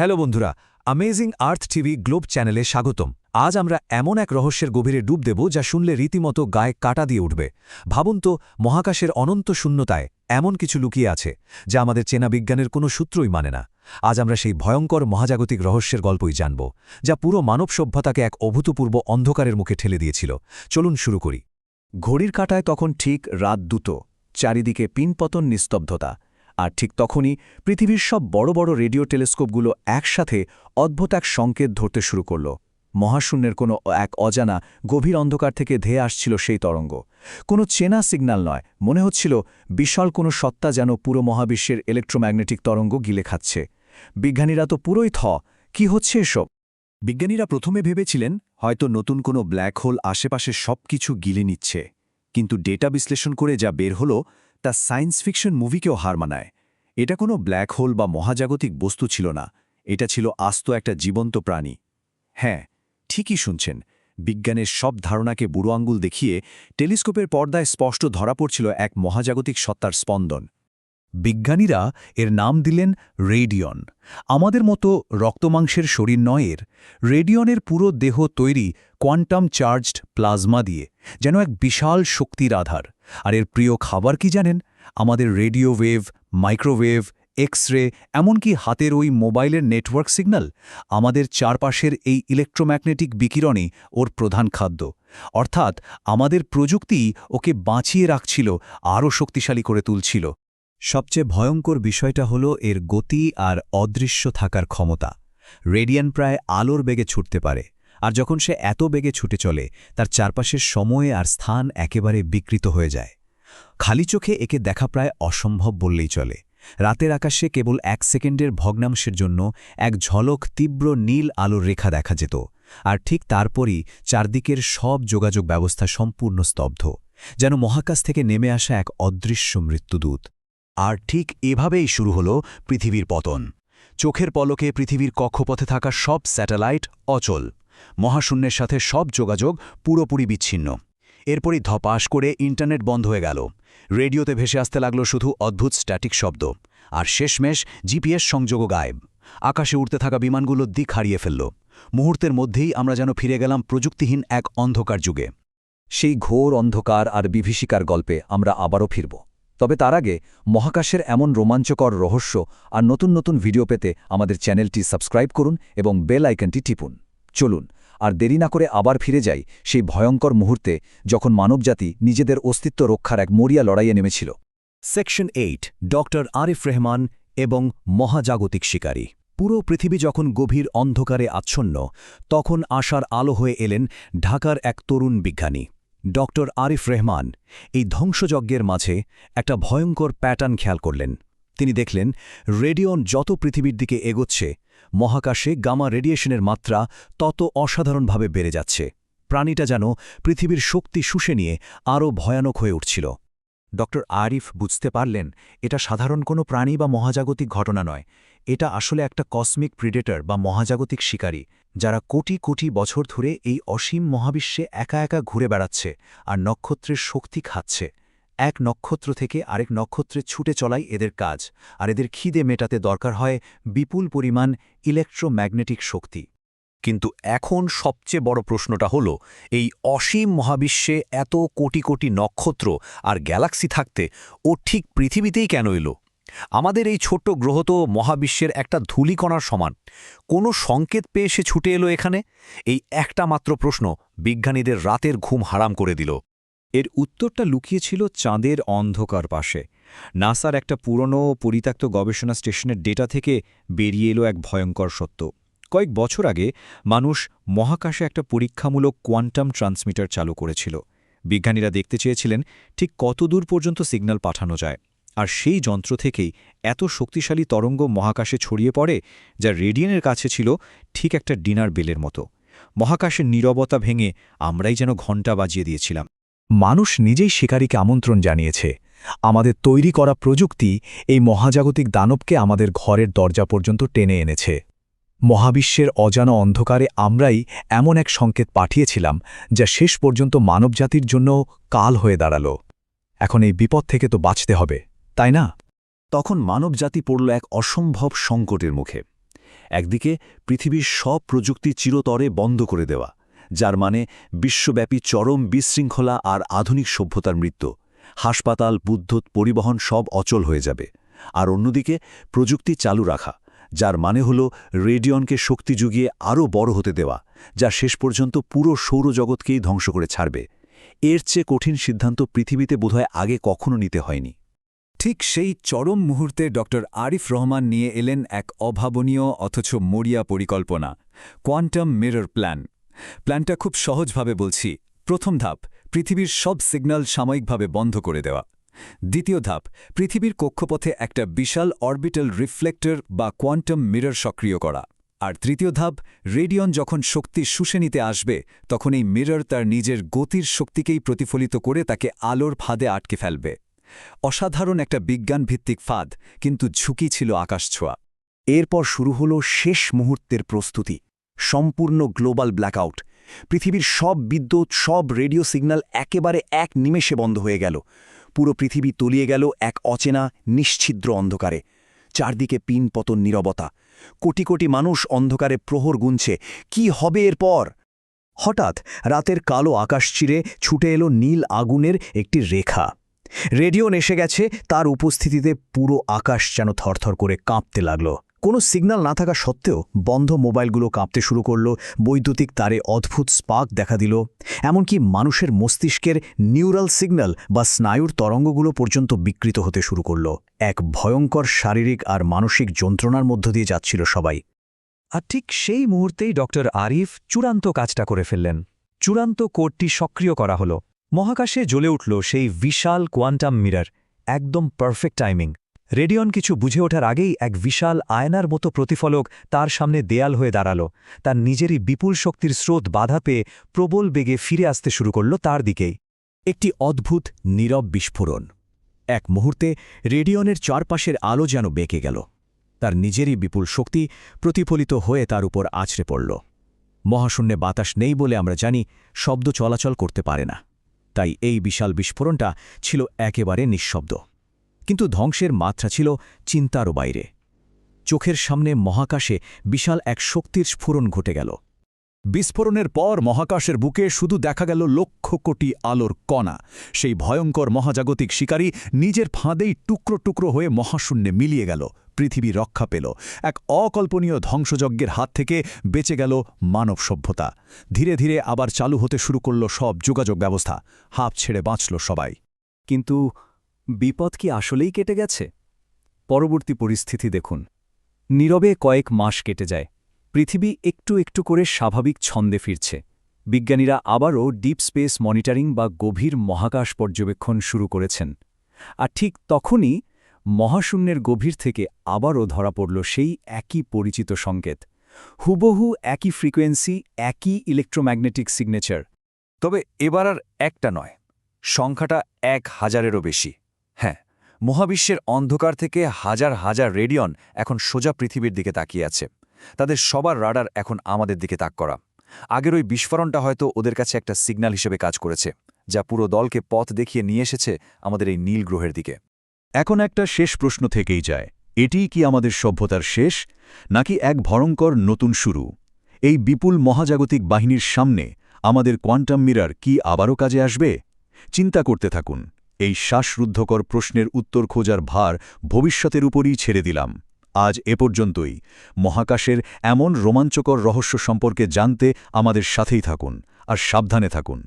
Hello বন্ধুরা, amazing earth TV globe চ্যানেলে স্বাগতম। আজ আমরা এমন এক রহস্যের গভীরে ডুব দেব যা শুনলে রীতিমতো গায়ে কাটা দিয়ে উঠবে। ভাবুন তো, মহাকাশের অনন্ত শূন্যতায় এমন কিছু লুকিয়ে আছে যা আমাদের চেনা বিজ্ঞানের কোনো সূত্রই মানে না। আজ আমরা সেই ভয়ঙ্কর মহাজাগতিক রহস্যের গল্পই জানব, যা পুরো মানব সভ্যতাকে এক অভূতপূর্ব অন্ধকারের মুখে ঠেলে দিয়েছিল। চলুন শুরু করি। ঘড়ির কাঁটায় তখন ঠিক রাত 2টো, চারিদিকে পিনপতন নিস্তব্ধতা। আর ঠিক তখনই পৃথিবীর সব বড় বড় রেডিও টেলিস্কোপগুলো একসাথে অদ্ভুত এক সংকেত ধরতে শুরু করল। মহাশূন্যের কোনো এক অজানা গভীর অন্ধকার থেকে ধেয়ে আসছিল সেই তরঙ্গ। কোনো চেনা সিগন্যাল নয়, মনে হচ্ছিল বিশাল কোনো সত্তা যেন পুরো মহাবিশ্বের ইলেকট্রোম্যাগনেটিক তরঙ্গ গিলে খাচ্ছে। বিজ্ঞানীরা তো পুরোই কি হচ্ছে এসব? বিজ্ঞানীরা প্রথমে ভেবেছিলেন হয়তো নতুন কোনো ব্ল্যাক হোল আশেপাশে সবকিছু গিলে নিচ্ছে, কিন্তু ডেটা বিশ্লেষণ করে যা বের হলো তা সায়েন্স ফিকশন মুভিকেও হার মানায়। এটা কোনো ব্ল্যাক হোল বা মহাজাগতিক বস্তু ছিল না, এটা ছিল আস্ত একটা জীবন্ত প্রাণী। হ্যাঁ, ঠিকই শুনছেন, বিজ্ঞানের সব ধারণাকে বুড়ো আঙ্গুল দেখিয়ে টেলিস্কোপের পর্দায় স্পষ্ট ধরা পড়ছিল এক মহাজাগতিক সত্তার স্পন্দন। বিজ্ঞানীরা এর নাম দিলেন রেডিয়ন। আমাদের মতো রক্তমাংসের শরীর নয় এর। রেডিয়নের পুরো দেহ তৈরি কোয়ান্টাম চার্জড প্লাজমা দিয়ে, যেন এক বিশাল শক্তির আধার। আর এর প্রিয় খাবার কি জানেন? আমাদের রেডিও ওয়েভ, মাইক্রোওয়েভ, এক্স-রে, এমনকি হাতের ওই মোবাইলের নেটওয়ার্ক সিগন্যাল। আমাদের চারপাশের এই ইলেকট্রোম্যাগনেটিক বিকিরণই ওর প্রধান খাদ্য। অর্থাৎ আমাদের প্রযুক্তিই ওকে বাঁচিয়ে রাখছিল, আরও শক্তিশালী করে তুলছিল। সবচেয়ে ভয়ঙ্কর বিষয়টা হলো এর গতি আর অদৃশ্য থাকার ক্ষমতা। রেডিয়ান প্রায় আলোর বেগে ছুটতে পারে, আর যখন সে এত বেগে ছুটে চলে, তার চারপাশের সময় আর স্থান একেবারে বিকৃত হয়ে যায়। খালি চোখে একে দেখা প্রায় অসম্ভব বললেই চলে। রাতের আকাশে কেবল 1 সেকেন্ডের ভগ্নাংশের জন্য এক ঝলক তীব্র নীল আলোর রেখা দেখা যেত, আর ঠিক তারপরই চারদিকের সব যোগাযোগ ব্যবস্থা সম্পূর্ণ স্তব্ধ, যেন মহাকাশ থেকে নেমে আসা এক অদৃশ্য মৃত্যুদূত। আর ঠিক এভাবেই শুরু হলো পৃথিবীর পতন। চোখের পলকে পৃথিবীর কক্ষপথে থাকা সব স্যাটেলাইট অচল, মহাশূন্যের সাথে সব যোগাযোগ পুরোপুরি বিচ্ছিন্ন। এরপরই ধপাস করে ইন্টারনেট বন্ধ হয়ে গেল। রেডিওতে ভেসে আসতে লাগলো শুধু অদ্ভুত স্ট্যাটিক শব্দ, আর শেষমেশ জিপিএস সংযোগও গায়েব। আকাশে উড়তে থাকা বিমানগুলো দিক হারিয়ে ফেলল। মুহূর্তের মধ্যেই আমরা যেন ফিরে গেলাম প্রযুক্তিহীন এক অন্ধকার যুগে। সেই ঘোর অন্ধকার আর বিভীষিকার গল্পে আমরা আবারও ফিরব। তবে তার আগে মহাকাশের এমন রোমাঞ্চকর রহস্য আর নতুন নতুন ভিডিও পেতে আমাদের চ্যানেলটি সাবস্ক্রাইব করুন এবং বেল আইকনটি টিপুন। চলুন আর দেরি না করে আবার ফিরে যাই সেই ভয়ঙ্কর মুহূর্তে, যখন মানবজাতি নিজেদের অস্তিত্ব রক্ষার এক মরিয়া লড়াইয়ে নেমেছিল। সেকশন 8, ডক্টর আরিফ রহমান এবং মহাজাগতিক শিকারী। পুরো পৃথিবী যখন গভীর অন্ধকারে আচ্ছন্ন, তখন আশার আলো হয়ে এলেন ঢাকার এক তরুণ বিজ্ঞানী, ডক্টর আরিফ রহমান। এই ধ্বংসযজ্ঞের মাঝে একটা ভয়ঙ্কর প্যাটার্ন খেয়াল করলেন। তিনি দেখলেন, রেডিয়ন যত পৃথিবীর দিকে এগোচ্ছে, মহাকাশে গামা রেডিয়েশনের মাত্রা তত অসাধারণভাবে বেড়ে যাচ্ছে। প্রাণীটা যেন পৃথিবীর শক্তি শুষে নিয়ে আরও ভয়ানক হয়ে উঠছিল। ডক্টর আরিফ বুঝতে পারলেন, এটা সাধারণ কোনো প্রাণী বা মহাজাগতিক ঘটনা নয়, এটা আসলে একটা কসমিক প্রিডেটর বা মহাজাগতিক শিকারী, যারা কোটি কোটি বছর ধরে এই অসীম মহাবিশ্বে একা একা ঘুরে বেড়াচ্ছে আর নক্ষত্রের শক্তি খাচ্ছে। এক নক্ষত্র থেকে আরেক নক্ষত্রে ছুটে চলাই এদের কাজ, আর এদের খিদে মেটাতে দরকার হয় বিপুল পরিমাণ ইলেকট্রোম্যাগনেটিক শক্তি। কিন্তু এখন সবচেয়ে বড় প্রশ্নটা হলো, এই অসীম মহাবিশ্বে এত কোটি কোটি নক্ষত্র আর গ্যালাক্সি থাকতে ও ঠিক পৃথিবীতেই কেন এলো? আমাদের এই ছোট্ট গ্রহ তো মহাবিশ্বের একটা ধূলিকণার সমান। কোনো সংকেত পেয়ে সে ছুটে এলো এখানে? এই একটা মাত্র প্রশ্ন বিজ্ঞানীদের রাতের ঘুম হারাম করে দিল। এর উত্তরটা লুকিয়েছিল চাঁদের অন্ধকার পাশে। নাসার একটা পুরনো পরিত্যক্ত গবেষণা স্টেশনের ডেটা থেকে বেরিয়ে এলো এক ভয়ঙ্কর সত্য। কয়েক বছর আগে মানুষ মহাকাশে একটা পরীক্ষামূলক কোয়ান্টাম ট্রান্সমিটার চালু করেছিল। বিজ্ঞানীরা দেখতে চেয়েছিলেন ঠিক কতদূর পর্যন্ত সিগন্যাল পাঠানো যায়, আর সেই যন্ত্র থেকেই এত শক্তিশালী তরঙ্গ মহাকাশে ছড়িয়ে পড়ে, যা রেডিয়নের কাছে ছিল ঠিক একটা ডিনার বেলের মতো। মহাকাশের নীরবতা ভেঙে আমরাই যেন ঘণ্টা বাজিয়ে দিয়েছিলাম। মানুষ নিজেই শিকারীকে আমন্ত্রণ জানিয়েছে। আমাদের তৈরি করা প্রযুক্তি এই মহাজাগতিক দানবকে আমাদের ঘরের দরজা পর্যন্ত টেনে এনেছে। মহাবিশ্বের অজানা অন্ধকারে আমরাই এমন এক সংকেত পাঠিয়েছিলাম, যা শেষ পর্যন্ত মানবজাতির জন্য কাল হয়ে দাঁড়াল। এখন এই বিপদ থেকে তো বাঁচতে হবে, তাই না? তখন মানবজাতি পড়ল এক অসম্ভব সংকটের মুখে। একদিকে পৃথিবীর সব প্রযুক্তি চিরতরে বন্ধ করে দেওয়া, যার মানে বিশ্বব্যাপী চরম বিশৃঙ্খলা আর আধুনিক সভ্যতার মৃত্যু। হাসপাতাল, বিদ্যুৎ, পরিবহন সব অচল হয়ে যাবে। আর অন্যদিকে প্রযুক্তি চালু রাখা, যার মানে হল রেডিয়নকে শক্তি জুগিয়ে আরও বড় হতে দেওয়া, যা শেষ পর্যন্ত পুরো সৌরজগৎকেই ধ্বংস করে ছাড়বে। এর চেয়ে কঠিন সিদ্ধান্ত পৃথিবীতে বোধহয় আগে কখনো নিতে হয়নি। ঠিক সেই চরম মুহূর্তে ডক্টর আরিফ রহমান নিয়ে এলেন এক অভাবনীয় অথচ মরিয়া পরিকল্পনা, কোয়ান্টাম মিরর প্ল্যান। প্ল্যানটা খুব সহজভাবে বলছি। প্রথম ধাপ, পৃথিবীর সব সিগন্যাল সাময়িকভাবে বন্ধ করে দেওয়া। দ্বিতীয় ধাপ, পৃথিবীর কক্ষপথে একটা বিশাল অরবিটাল রিফ্লেক্টর বা কোয়ান্টাম মিরর সক্রিয় করা। আর তৃতীয় ধাপ, রেডিয়ন যখন শক্তি শুষে নিতে আসবে তখন এই মিরর তার নিজের গতির শক্তিকেই প্রতিফলিত করে তাকে আলোর ফাঁদে আটকে ফেলবে। অসাধারণ একটা বিজ্ঞানভিত্তিক ফাঁদ, কিন্তু ঝুঁকি ছিল আকাশছোঁয়া। এরপর শুরু হলো শেষ মুহূর্তের প্রস্তুতি, সম্পূর্ণ গ্লোবাল ব্ল্যাকআউট। পৃথিবীর সব বিদ্যুৎ, সব রেডিও সিগন্যাল একেবারে এক নিমেষে বন্ধ হয়ে গেল। পুরো পৃথিবী তলিয়ে গেল এক অচেনা, নিশ্ছিদ্র অন্ধকারে। চারদিকে পিনপতন নীরবতা। কোটি কোটি মানুষ অন্ধকারে প্রহর গুনছে, কি হবে এরপর? হঠাৎ রাতের কালো আকাশ চিরে ছুটে এলো নীল আগুনের একটি রেখা। রেডিয়ন এসে গেছে, তার উপস্থিতিতে পুরো আকাশ যেন থরথর করে কাঁপতে লাগল। কোনো সিগন্যাল না থাকা সত্ত্বেও বন্ধ মোবাইলগুলো কাঁপতে শুরু করল, বৈদ্যুতিক তারে অদ্ভুত স্পার্ক দেখা দিল, এমনকি মানুষের মস্তিষ্কের নিউরাল সিগন্যাল বা স্নায়ুর তরঙ্গগুলো পর্যন্ত বিকৃত হতে শুরু করল। এক ভয়ঙ্কর শারীরিক আর মানসিক যন্ত্রণার মধ্য দিয়ে যাচ্ছিল সবাই। আর ঠিক সেই মুহূর্তেই ডক্টর আরিফ চূড়ান্ত কাজটা করে ফেললেন। চূড়ান্ত কোডটি সক্রিয় করা হলো। মহাকাশে জ্বলে উঠল সেই বিশাল কোয়ান্টাম মিরর। একদম পারফেক্ট টাইমিং। রেডিয়ন কিছু বুঝে ওঠার আগেই এক বিশাল আয়নার মতো প্রতিফলক তার সামনে দেয়াল হয়ে দাঁড়াল। তার নিজেরই বিপুল শক্তির স্রোত বাধা পেয়ে প্রবল বেগে ফিরে আসতে শুরু করল তার দিকেই। একটি অদ্ভুত নীরব বিস্ফোরণ। এক মুহূর্তে রেডিয়নের চারপাশের আলো যেন বেঁকে গেল। তার নিজেরই বিপুল শক্তি প্রতিফলিত হয়ে তার উপর আছড়ে পড়ল। মহাশূন্যে বাতাস নেই বলে আমরা জানি শব্দ চলাচল করতে পারে না, তাই এই বিশাল বিস্ফোরণটা ছিল একেবারে নিঃশব্দ। কিন্তু ধ্বংসের মাত্রা ছিল চিন্তারও বাইরে। চোখের সামনে মহাকাশে বিশাল এক শক্তির স্ফুরণ ঘটে গেল। বিস্ফোরণের পর মহাকাশের বুকে শুধু দেখা গেল লক্ষ কোটি আলোর কণা। সেই ভয়ঙ্কর মহাজাগতিক শিকারী নিজের ফাঁদেই টুকরো টুকরো হয়ে মহাশূন্যে মিলিয়ে গেল। পৃথিবী রক্ষা পেল। এক অকল্পনীয় ধ্বংসযজ্ঞের হাত থেকে বেঁচে গেল মানব সভ্যতা। ধীরে ধীরে আবার চালু হতে শুরু করল সব যোগাযোগ ব্যবস্থা। হাঁপ ছেড়ে বাঁচল সবাই। কিন্তু বিপদ কি আসলেই কেটে গেছে? পরবর্তী পরিস্থিতি দেখুন। নীরবে কয়েক মাস কেটে যায়। পৃথিবী একটু একটু করে স্বাভাবিক ছন্দে ফিরছে। বিজ্ঞানীরা আবারও ডিপ স্পেস মনিটরিং বা গভীর মহাকাশ পর্যবেক্ষণ শুরু করেছেন। আর ঠিক তখনই মহাশূন্যের গভীর থেকে আবারও ধরা পড়ল সেই একই পরিচিত সংকেত। হুবহু একই ফ্রিকোয়েন্সি, একই ইলেকট্রোম্যাগনেটিক সিগনেচার। তবে এবার আর একটা নয়, সংখ্যাটা 1000-এরও বেশি। হ্যাঁ, মহাবিশ্বের অন্ধকার থেকে হাজার হাজার রেডিয়ন এখন সোজা পৃথিবীর দিকে তাকিয়ে আছে। তাদের সবার রাডার এখন আমাদের দিকে তাক করা। আগের ওই বিস্ফোরণটা হয়তো ওদের কাছে একটা সিগন্যাল হিসেবে কাজ করেছে, যা পুরো দলকে পথ দেখিয়ে নিয়ে এসেছে আমাদের এই নীল গ্রহের দিকে। এখন একটা শেষ প্রশ্ন থেকেই যায়, এটিই কি আমাদের সভ্যতার শেষ, নাকি এক ভয়ঙ্কর নতুন শুরু? এই বিপুল মহাজাগতিক বাহিনীর সামনে আমাদের কোয়ান্টাম মিরর কি আবারও কাজে আসবে? চিন্তা করতে থাকুন। এই শ্বাসরুদ্ধকর প্রশ্নের উত্তর খোঁজার ভার ভবিষ্যতের উপরই ছেড়ে দিলাম। আজ এ পর্যন্তই। মহাকাশের এমন রোমাঞ্চকর রহস্য সম্পর্কে জানতে আমাদের সাথেই থাকুন আর সাবধানে থাকুন।